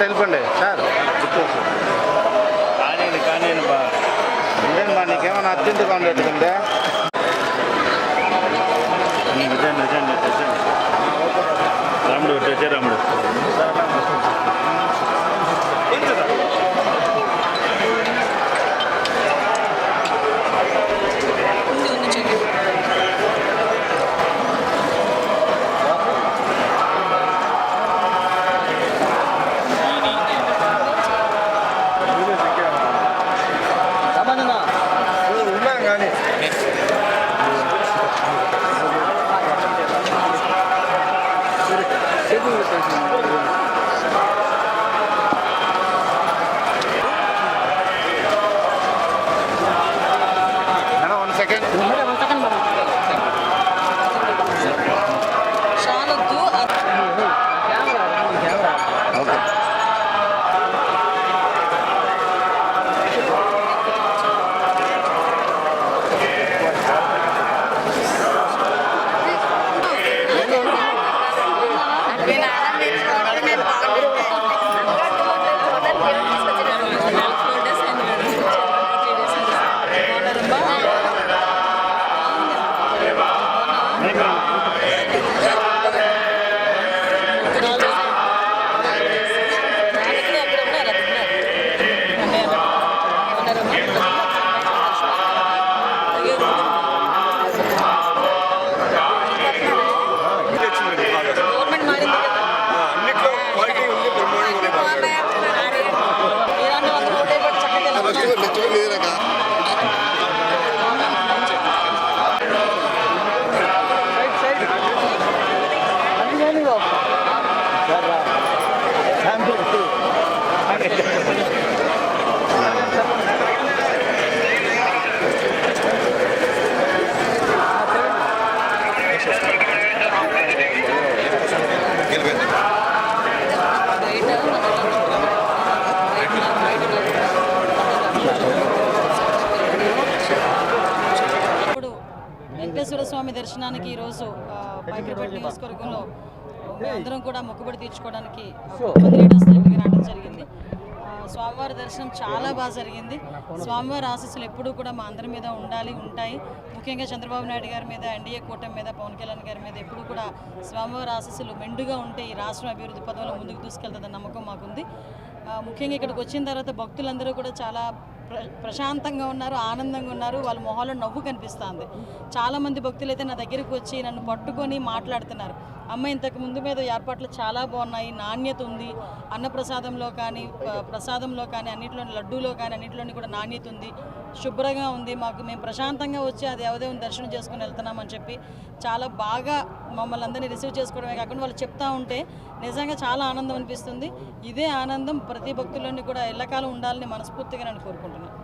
వెళ్ళిపోండి సార్. కానీ బా నీకేమన్నా అర్జెంటుగా ఉండేట్టుకుందే? రాముడు వచ్చే రాముడు వెంకటేశ్వర స్వామి దర్శనానికి ఈరోజు పైకిపేట నియోజకవర్గంలో అందరం కూడా మొక్కుబడి తీర్చుకోవడానికి లీడర్స్ దగ్గరికి రావడం జరిగింది. స్వామివారి దర్శనం చాలా బాగా జరిగింది. స్వామివారి ఆశీస్సులు ఎప్పుడూ కూడా మా అందరి మీద ఉంటాయి. ముఖ్యంగా చంద్రబాబు నాయుడు గారి మీద, ఎన్డీఏ కూటమి మీద, పవన్ కళ్యాణ్ గారి మీద ఎప్పుడూ కూడా స్వామివారి ఆశీస్సులు మెండుగా ఉంటే ఈ రాష్ట్రం అభివృద్ధి పదంలో ముందుకు తీసుకెళ్తుందన్న నమ్మకం మాకుంది. ముఖ్యంగా ఇక్కడికి వచ్చిన తర్వాత భక్తులందరూ కూడా చాలా ప్రశాంతంగా ఉన్నారు, ఆనందంగా ఉన్నారు. వాళ్ళ మొహాల్లో నవ్వు కనిపిస్తుంది. చాలామంది భక్తులు అయితే నా దగ్గరికి వచ్చి నన్ను పట్టుకొని మాట్లాడుతున్నారు. అమ్మ, ఇంతకు ముందు మీద ఏర్పాట్లు చాలా బాగున్నాయి, నాణ్యత ఉంది, అన్నప్రసాదంలో కానీ ప్రసాదంలో కానీ అన్నింటిలోని లడ్డూలో కానీ అన్నింటిలోని కూడా నాణ్యత ఉంది, శుభ్రంగా ఉంది, మేము ప్రశాంతంగా వచ్చి అది దేవదేవుని దర్శనం చేసుకుని వెళ్తున్నామని చెప్పి చాలా బాగా మమ్మల్ని అందరినీ రిసీవ్ చేసుకోవడమే కాకుండా వాళ్ళు చెప్తా ఉంటే నిజంగా చాలా ఆనందం అనిపిస్తుంది. ఇదే ఆనందం ప్రతి భక్తుల్లోని కూడా ఎల్లకాలం ఉండాలని మనస్ఫూర్తిగా నేను కోరుకుంటున్నాను.